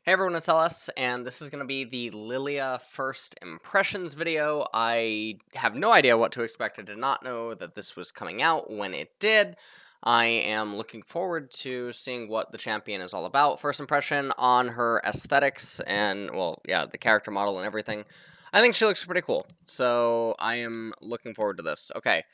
Hey everyone, it's LS, and this is going to be the Lillia first impressions video. I have no idea what to expect. I did not know that this was coming out when it did. I am looking forward to seeing what the champion is all about. First impression on her aesthetics and, well, yeah, the character model and everything. I think she looks pretty cool, so I am looking forward to this. Okay.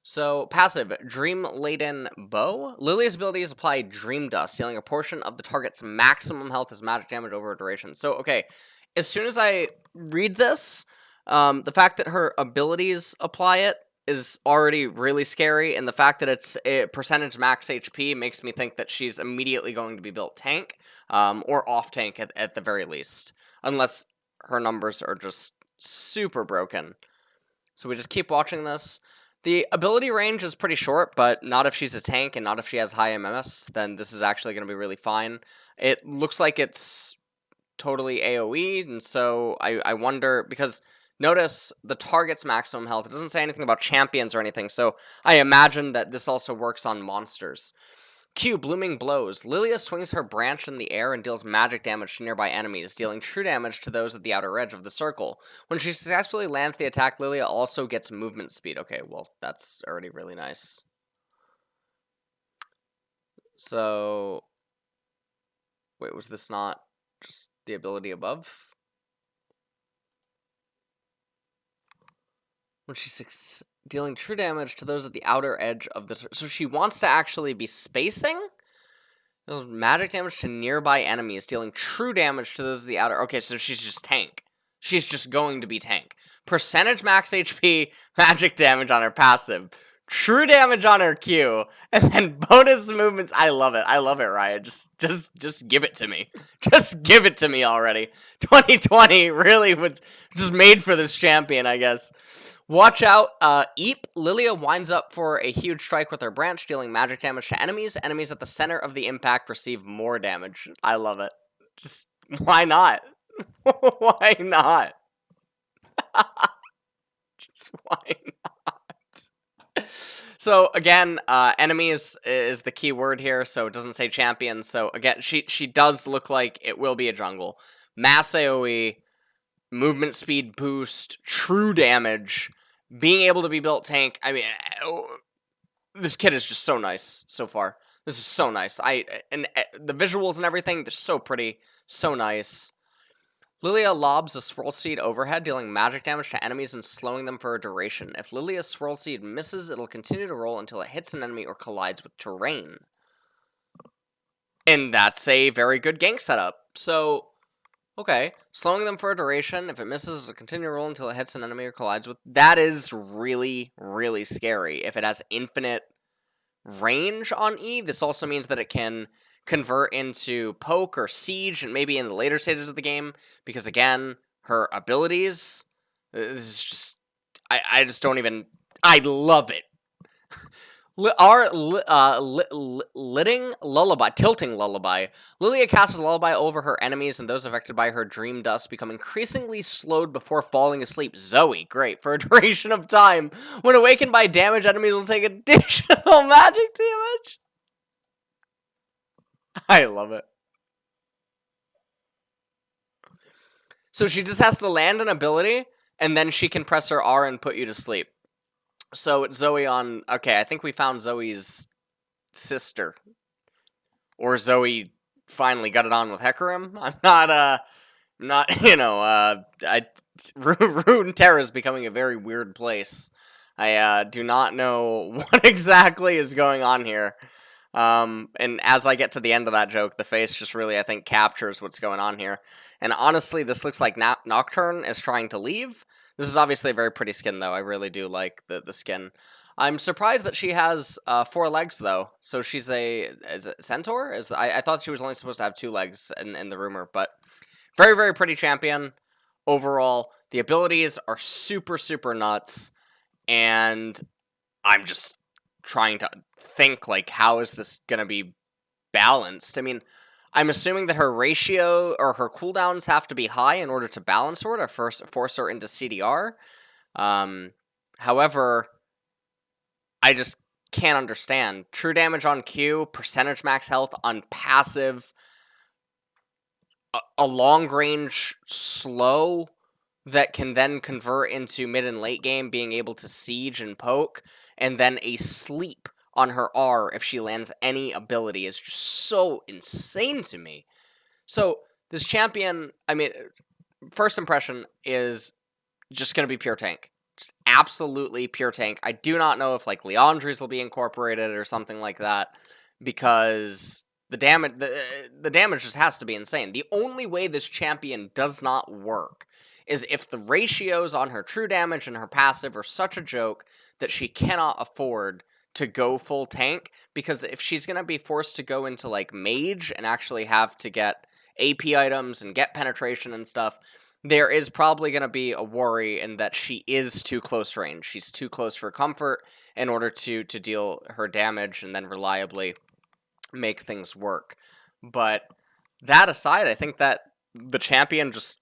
So, passive, Dream-Laden Bow. Lillia's abilities apply Dream Dust, dealing a portion of the target's maximum health as magic damage over a duration. So, okay, as soon as I read this, the fact that her abilities apply it is already really scary, and the fact that it's a percentage max HP makes me think that she's immediately going to be built tank, or off tank at the very least, unless her numbers are just super broken. So we just keep watching this. The ability range is pretty short, but not if she's a tank and not if she has high MMS, then this is actually going to be really fine. It looks like it's totally AoE, and so I wonder, because notice the target's maximum health. It doesn't say anything about champions or anything, so I imagine that this also works on monsters. Q, Blooming Blows. Lillia swings her branch in the air and deals magic damage to nearby enemies, dealing true damage to those at the outer edge of the circle. When she successfully lands the attack, Lillia also gets movement speed. Okay, well, that's already really nice. So, wait, was this not just the ability above? When she's dealing true damage to those at the outer edge of the... So she wants to actually be spacing? Deals magic damage to nearby enemies, dealing true damage to those of the outer... Okay, so she's just tank. She's just going to be tank. Percentage max HP, magic damage on her passive, true damage on her Q, and then bonus movements. I love it. I love it, Riot. Just give it to me. Just give it to me already. 2020 really was just made for this champion, I guess. Watch out, Eep. Lillia winds up for a huge strike with her branch, dealing magic damage to enemies. Enemies at the center of the impact receive more damage. I love it. Just, why not? Why not? Just why not? So, again, enemies is the key word here, so it doesn't say champion. So, again, she does look like it will be a jungle. Mass AoE, movement speed boost, true damage, being able to be built tank. I mean, this kit is just so nice so far. This is so nice. And the visuals and everything, they're so pretty, so nice. Lillia lobs a Swirl Seed overhead, dealing magic damage to enemies and slowing them for a duration. If Lillia's Swirl Seed misses, it'll continue to roll until it hits an enemy or collides with terrain. And that's a very good gank setup. So, okay, slowing them for a duration. If it misses, it'll continue to roll until it hits an enemy or collides with... That is really, really scary. If it has infinite range on E, this also means that it can convert into poke or siege, and maybe in the later stages of the game, because again, her abilities, this is just... I just don't even... I love it. Tilting Lullaby. Lillia casts a lullaby over her enemies and those affected by her dream dust become increasingly slowed before falling asleep. Zoe, great. For a duration of time. When awakened by damage, enemies will take additional magic damage. I love it. So she just has to land an ability, and then she can press her R and put you to sleep. So it's Zoe on... Okay, I think we found Zoe's sister. Or Zoe finally got it on with Hecarim. I'm not, you know, Runeterra is becoming a very weird place. I, do not know what exactly is going on here. And as I get to the end of that joke, the face just really, I think, captures what's going on here. And honestly, this looks like Nocturne is trying to leave. This is obviously a very pretty skin, though. I really do like the skin. I'm surprised that she has 4 legs, though. So she's is it centaur? I thought she was only supposed to have 2 legs in the rumor, but very, very pretty champion overall. The abilities are super, super nuts, and I'm just trying to think, like, how is this gonna be balanced? I mean, I'm assuming that her ratio or her cooldowns have to be high in order to balance her or force her into CDR. However, I just can't understand. True damage on Q, percentage max health on passive. a long-range slow that can then convert into mid and late game, being able to siege and poke, and then a sleep on her R if she lands any ability is just so insane to me. So this champion, I mean, first impression is just going to be pure tank. Just absolutely pure tank. I do not know if like Leandri's will be incorporated or something like that, because the damage just has to be insane. The only way this champion does not work is if the ratios on her true damage and her passive are such a joke that she cannot afford to go full tank, because if she's going to be forced to go into like Mage and actually have to get AP items and get penetration and stuff, there is probably going to be a worry in that she is too close range. She's too close for comfort in order to deal her damage and then reliably make things work. But that aside, I think that the champion just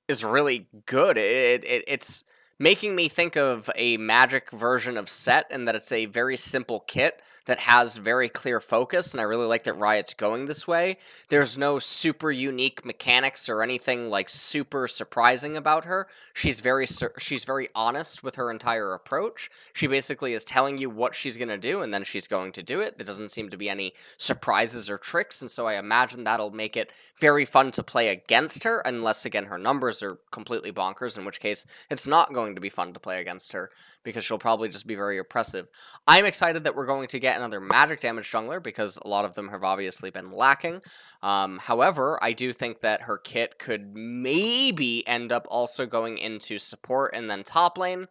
is really good. It's making me think of a Magic version of Sett, in that it's a very simple kit that has very clear focus, and I really like that Riot's going this way. There's no super unique mechanics or anything like super surprising about her. She's very honest with her entire approach. She basically is telling you what she's going to do, and then she's going to do it. There doesn't seem to be any surprises or tricks, and so I imagine that'll make it very fun to play against her, unless, again, her numbers are completely bonkers, in which case it's not going to be fun to play against her, because she'll probably just be very oppressive. I'm excited that we're going to get another magic damage jungler, because a lot of them have obviously been lacking. However, I do think that her kit could maybe end up also going into support and then top lane.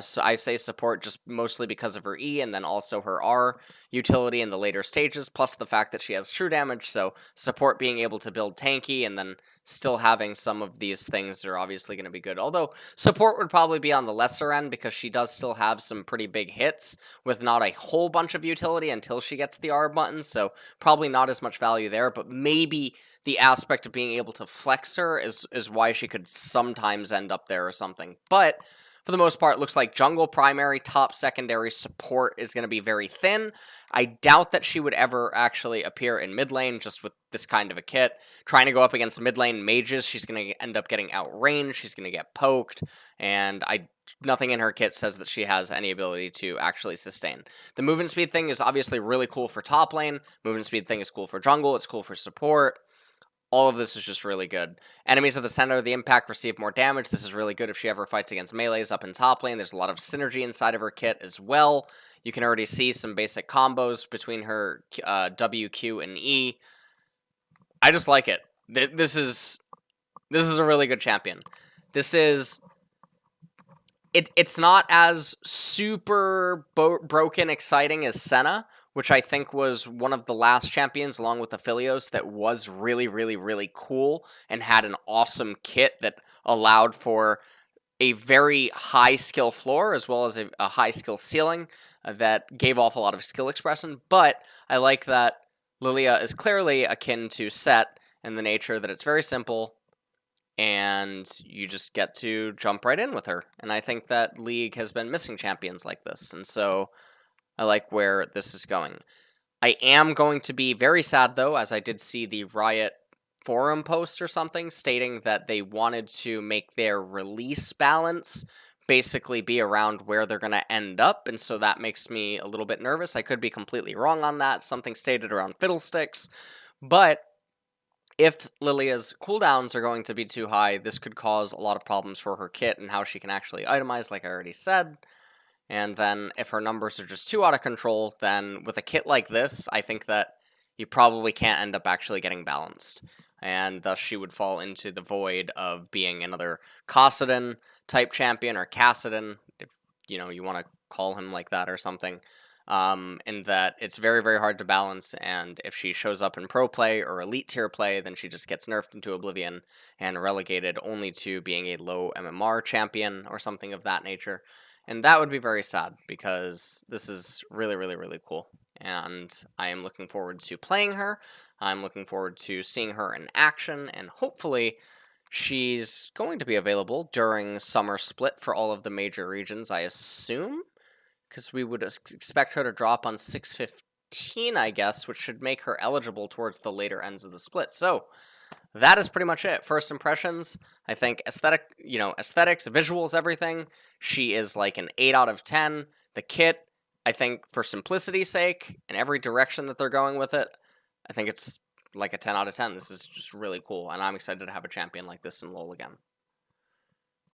So I say support just mostly because of her E, and then also her R utility in the later stages, plus the fact that she has true damage, so support being able to build tanky, and then still having some of these things are obviously going to be good. Although support would probably be on the lesser end, because she does still have some pretty big hits with not a whole bunch of utility until she gets the R button, so probably not as much value there, but maybe the aspect of being able to flex her is why she could sometimes end up there or something. But for the most part, it looks like jungle primary, top secondary, support is going to be very thin. I doubt that she would ever actually appear in mid lane just with this kind of a kit. Trying to go up against mid lane mages, she's going to end up getting outranged, she's going to get poked, and nothing in her kit says that she has any ability to actually sustain. The movement speed thing is obviously really cool for top lane. Movement speed thing is cool for jungle, it's cool for support. All of this is just really good. Enemies at the center of the impact receive more damage. This is really good if she ever fights against melees up in top lane. There's a lot of synergy inside of her kit as well. You can already see some basic combos between her W, Q, and E. I just like it. This is a really good champion. It's not as super broken exciting as Senna, which I think was one of the last champions, along with Aphelios, that was really, really, really cool and had an awesome kit that allowed for a very high skill floor as well as a high skill ceiling that gave off a lot of skill expression. But I like that Lillia is clearly akin to Sett in the nature that it's very simple, and you just get to jump right in with her. And I think that League has been missing champions like this, and so I like where this is going. I am going to be very sad, though, as I did see the Riot forum post or something stating that they wanted to make their release balance basically be around where they're going to end up, and so that makes me a little bit nervous. I could be completely wrong on that, something stated around Fiddlesticks, but if Lilia's cooldowns are going to be too high, this could cause a lot of problems for her kit and how she can actually itemize, like I already said. And then if her numbers are just too out of control, then with a kit like this, I think that you probably can't end up actually getting balanced. And thus she would fall into the void of being another Kassadin type champion, or Kassadin, if you want to call him like that or something. In that it's very, very hard to balance, and if she shows up in pro play or elite tier play, then she just gets nerfed into oblivion and relegated only to being a low MMR champion or something of that nature. And that would be very sad, because this is really, really, really cool. And I am looking forward to playing her. I'm looking forward to seeing her in action, and hopefully she's going to be available during Summer Split for all of the major regions, I assume, because we would expect her to drop on 6/15, 18, I guess, which should make her eligible towards the later ends of the split. So that is pretty much it. First impressions, I think aesthetics, visuals, everything. She is like an 8 out of 10. The kit, I think for simplicity's sake and every direction that they're going with it, I think it's like a 10 out of 10. This is just really cool, and I'm excited to have a champion like this in LoL again.